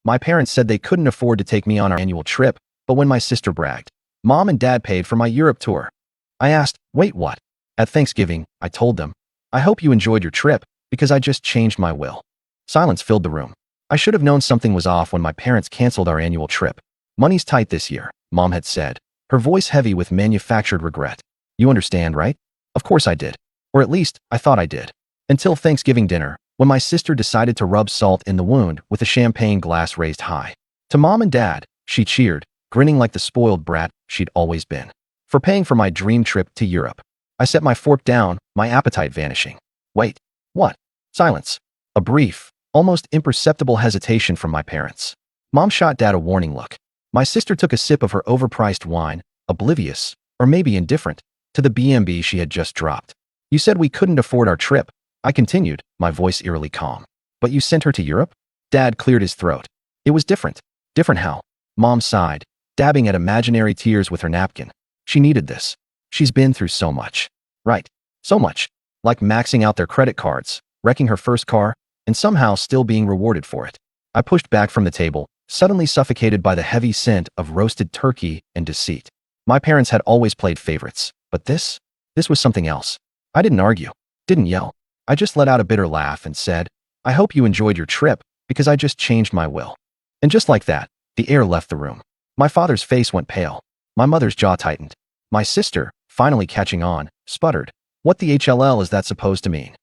My parents said they couldn't afford to take me on our annual trip, but when my sister bragged, Mom and Dad paid for my Europe tour. I asked, wait, what? At Thanksgiving, I told them, I hope you enjoyed your trip, because I just changed my will. Silence filled the room. I should have known something was off when my parents canceled our annual trip. Money's tight this year, Mom had said, her voice heavy with manufactured regret. You understand, right? Of course I did. Or at least, I thought I did. Until Thanksgiving dinner, when my sister decided to rub salt in the wound with a champagne glass raised high. To Mom and Dad, she cheered, grinning like the spoiled brat she'd always been, for paying for my dream trip to Europe. I set my fork down, my appetite vanishing. Wait, what? Silence. A brief, almost imperceptible hesitation from my parents. Mom shot Dad a warning look. My sister took a sip of her overpriced wine, Oblivious, or maybe Indifferent, to the B&B she had just dropped. You said we couldn't afford our trip, I continued, my voice eerily calm. But you sent her to Europe? Dad cleared his throat. It was different. Different how? Mom sighed, dabbing at imaginary tears with her napkin. She needed this. She's been through so much. Right. So much. Like maxing out their credit cards, wrecking her first car, and somehow still being rewarded for it. I pushed back from the table, suddenly suffocated by the heavy scent of roasted turkey and deceit. My parents had always played favorites, but this was something else. I didn't argue, didn't yell. I just let out a bitter laugh and said, I hope you enjoyed your trip, because I just changed my will. And just like that, the air left the room. My father's face went pale. My mother's jaw tightened. My sister, finally catching on, sputtered, what the HLL is that supposed to mean?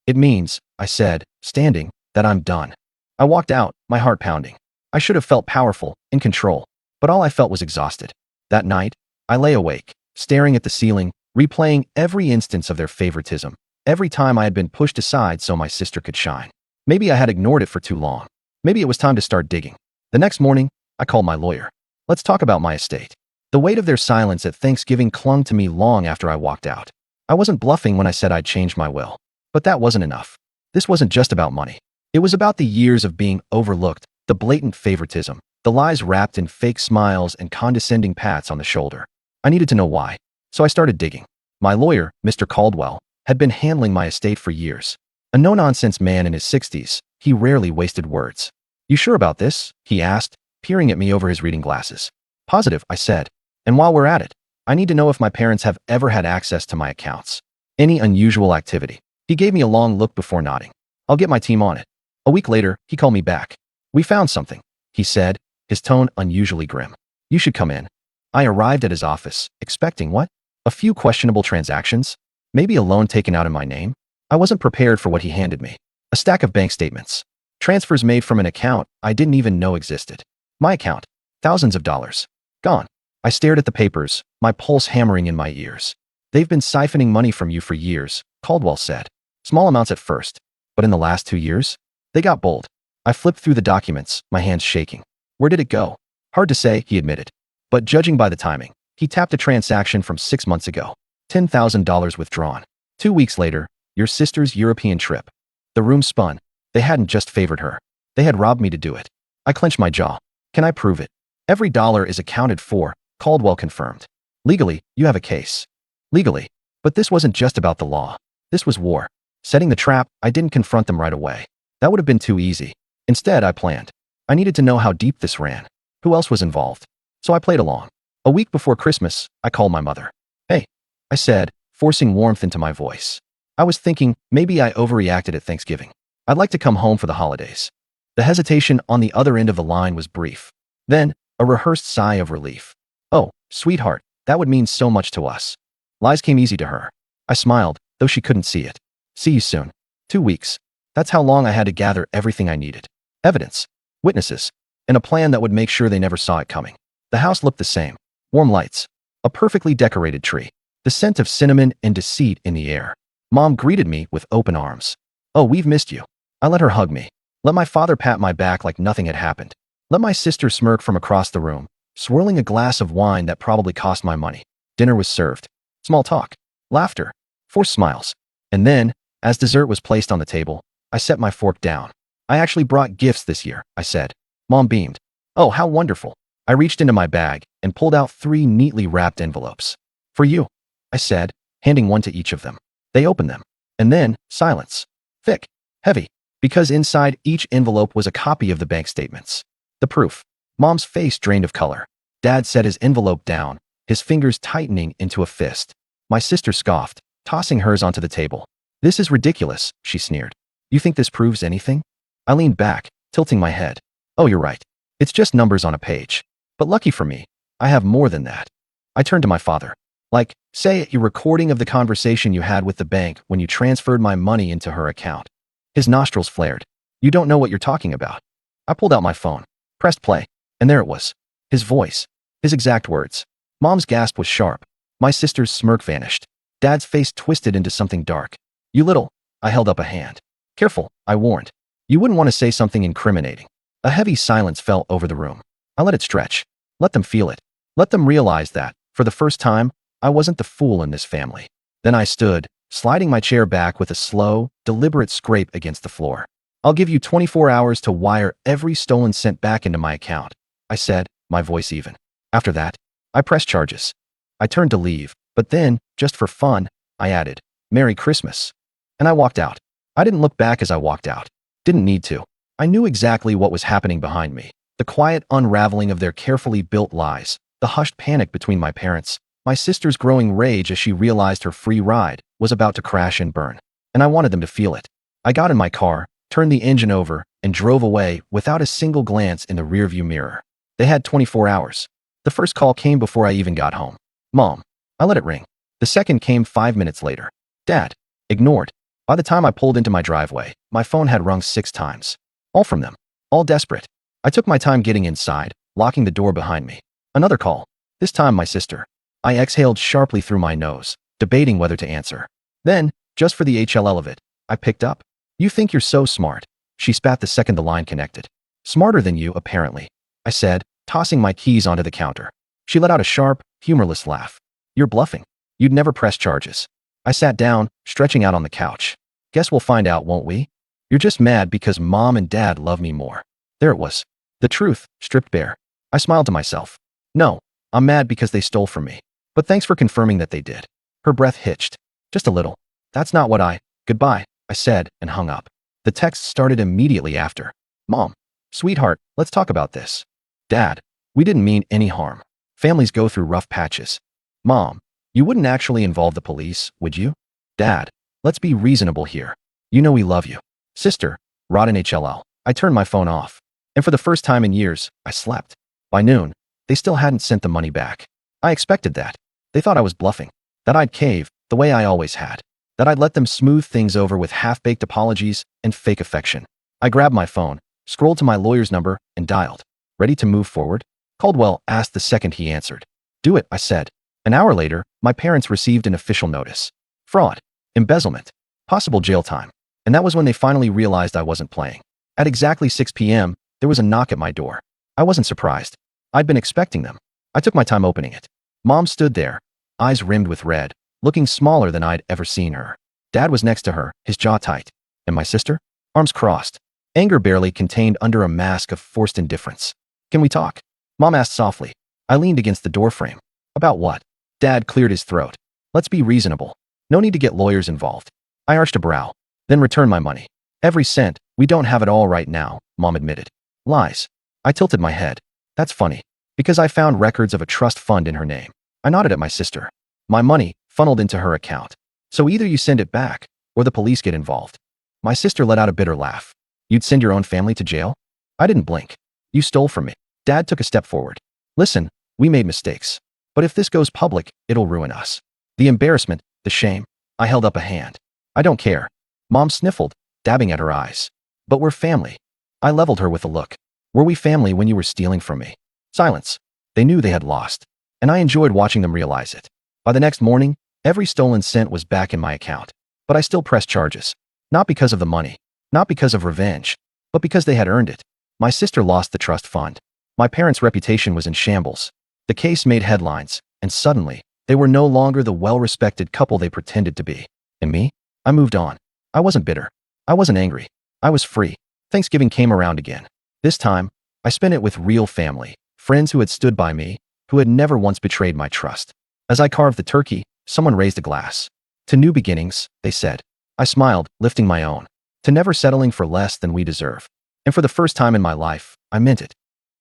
It means, I said, standing, that I'm done. I walked out, my heart pounding. I should have felt powerful, in control, but all I felt was exhausted. That night, I lay awake, staring at the ceiling, replaying every instance of their favoritism, every time I had been pushed aside so my sister could shine. Maybe I had ignored it for too long. Maybe it was time to start digging. The next morning, I called my lawyer. Let's talk about my estate. The weight of their silence at Thanksgiving clung to me long after I walked out. I wasn't bluffing when I said I'd changed my will. But that wasn't enough. This wasn't just about money. It was about the years of being overlooked, the blatant favoritism, the lies wrapped in fake smiles and condescending pats on the shoulder. I needed to know why. So I started digging. My lawyer, Mr. Caldwell, had been handling my estate for years. A no-nonsense man in his 60s, he rarely wasted words. You sure about this? He asked, peering at me over his reading glasses. Positive, I said. And while we're at it, I need to know if my parents have ever had access to my accounts. Any unusual activity. He gave me a long look before nodding. I'll get my team on it. A week later, he called me back. We found something, he said, his tone unusually grim. You should come in. I arrived at his office, expecting what? A few questionable transactions? Maybe a loan taken out in my name? I wasn't prepared for what he handed me. A stack of bank statements. Transfers made from an account I didn't even know existed. My account. Thousands of dollars. Gone. I stared at the papers, my pulse hammering in my ears. They've been siphoning money from you for years, Caldwell said. Small amounts at first, but in the last 2 years, they got bold. I flipped through the documents, my hands shaking. Where did it go? Hard to say, he admitted. But judging by the timing, he tapped a transaction from 6 months ago. $10,000 withdrawn. 2 weeks later, your sister's European trip. The room spun. They hadn't just favored her. They had robbed me to do it. I clenched my jaw. Can I prove it? Every dollar is accounted for, Caldwell confirmed. Legally, you have a case. Legally. But this wasn't just about the law. This was war. Setting the trap, I didn't confront them right away. That would have been too easy. Instead, I planned. I needed to know how deep this ran. Who else was involved? So I played along. A week before Christmas, I called my mother. Hey, I said, forcing warmth into my voice. I was thinking, maybe I overreacted at Thanksgiving. I'd like to come home for the holidays. The hesitation on the other end of the line was brief. Then, a rehearsed sigh of relief. Oh, sweetheart, that would mean so much to us. Lies came easy to her. I smiled, though she couldn't see it. See you soon. 2 weeks. That's how long I had to gather everything I needed. Evidence, witnesses, and a plan that would make sure they never saw it coming. The house looked the same. Warm lights. A perfectly decorated tree. The scent of cinnamon and deceit in the air. Mom greeted me with open arms. Oh, we've missed you. I let her hug me. Let my father pat my back like nothing had happened. Let my sister smirk from across the room, swirling a glass of wine that probably cost my money. Dinner was served. Small talk. Laughter. Forced smiles. And then, as dessert was placed on the table, I set my fork down. I actually brought gifts this year, I said. Mom beamed. Oh, how wonderful. I reached into my bag and pulled out 3 neatly wrapped envelopes. For you, I said, handing one to each of them. They opened them. And then, silence. Thick. Heavy. Because inside each envelope was a copy of the bank statements. The proof. Mom's face drained of color. Dad set his envelope down, his fingers tightening into a fist. My sister scoffed, tossing hers onto the table. This is ridiculous, she sneered. You think this proves anything? I leaned back, tilting my head. Oh, you're right. It's just numbers on a page. But lucky for me, I have more than that. I turned to my father. Like, say, your recording of the conversation you had with the bank when you transferred my money into her account. His nostrils flared. You don't know what you're talking about. I pulled out my phone, pressed play, and there it was. His voice. His exact words. Mom's gasp was sharp. My sister's smirk vanished. Dad's face twisted into something dark. You little. I held up a hand. Careful, I warned. You wouldn't want to say something incriminating. A heavy silence fell over the room. I let it stretch. Let them feel it. Let them realize that, for the first time, I wasn't the fool in this family. Then I stood, sliding my chair back with a slow, deliberate scrape against the floor. I'll give you 24 hours to wire every stolen cent back into my account, I said, my voice even. After that, I pressed charges. I turned to leave, but then, just for fun, I added, Merry Christmas. And I walked out. I didn't look back as I walked out. Didn't need to. I knew exactly what was happening behind me. The quiet unraveling of their carefully built lies, the hushed panic between my parents, my sister's growing rage as she realized her free ride was about to crash and burn. And I wanted them to feel it. I got in my car, turned the engine over, and drove away without a single glance in the rearview mirror. They had 24 hours. The first call came before I even got home. Mom. I let it ring. The second came 5 minutes later. Dad. Ignored. By the time I pulled into my driveway, my phone had rung 6 times. All from them. All desperate. I took my time getting inside, locking the door behind me. Another call. This time my sister. I exhaled sharply through my nose, debating whether to answer. Then, just for the HLL of it, I picked up. You think you're so smart. She spat the second the line connected. Smarter than you, apparently, I said, tossing my keys onto the counter. She let out a sharp, humorless laugh. You're bluffing. You'd never press charges. I sat down, stretching out on the couch. Guess we'll find out, won't we? You're just mad because Mom and Dad love me more. There it was. The truth, stripped bare. I smiled to myself. No, I'm mad because they stole from me. But thanks for confirming that they did. Her breath hitched. Just a little. That's not what Goodbye, I said, and hung up. The text started immediately after. Mom. Sweetheart, let's talk about this. Dad. We didn't mean any harm. Families go through rough patches. Mom. You wouldn't actually involve the police, would you? Dad. Let's be reasonable here. You know we love you. Sister. Rod and HLL. I turned my phone off. And for the first time in years, I slept. By noon, they still hadn't sent the money back. I expected that. They thought I was bluffing. That I'd cave, the way I always had. That I'd let them smooth things over with half-baked apologies and fake affection. I grabbed my phone, scrolled to my lawyer's number, and dialed. Ready to move forward? Caldwell asked the second he answered. Do it, I said. An hour later, my parents received an official notice. Fraud. Embezzlement. Possible jail time. And that was when they finally realized I wasn't playing. At exactly 6 p.m., there was a knock at my door. I wasn't surprised. I'd been expecting them. I took my time opening it. Mom stood there, eyes rimmed with red, looking smaller than I'd ever seen her. Dad was next to her, his jaw tight. And my sister? Arms crossed. Anger barely contained under a mask of forced indifference. Can we talk? Mom asked softly. I leaned against the doorframe. About what? Dad cleared his throat. Let's be reasonable. No need to get lawyers involved. I arched a brow. Then returned my money. Every cent. We don't have it all right now, Mom admitted. Lies. I tilted my head. That's funny. Because I found records of a trust fund in her name. I nodded at my sister. My money funneled into her account. So either you send it back, or the police get involved. My sister let out a bitter laugh. You'd send your own family to jail? I didn't blink. You stole from me. Dad took a step forward. Listen, we made mistakes. But if this goes public, it'll ruin us. The embarrassment, the shame. I held up a hand. I don't care. Mom sniffled, dabbing at her eyes. But we're family. I leveled her with a look. Were we family when you were stealing from me? Silence. They knew they had lost. And I enjoyed watching them realize it. By the next morning, every stolen cent was back in my account. But I still pressed charges. Not because of the money. Not because of revenge. But because they had earned it. My sister lost the trust fund. My parents' reputation was in shambles. The case made headlines. And suddenly, they were no longer the well-respected couple they pretended to be. And me? I moved on. I wasn't bitter. I wasn't angry. I was free. Thanksgiving came around again. This time, I spent it with real family, friends who had stood by me, who had never once betrayed my trust. As I carved the turkey, someone raised a glass. To new beginnings, they said. I smiled, lifting my own. To never settling for less than we deserve. And for the first time in my life, I meant it.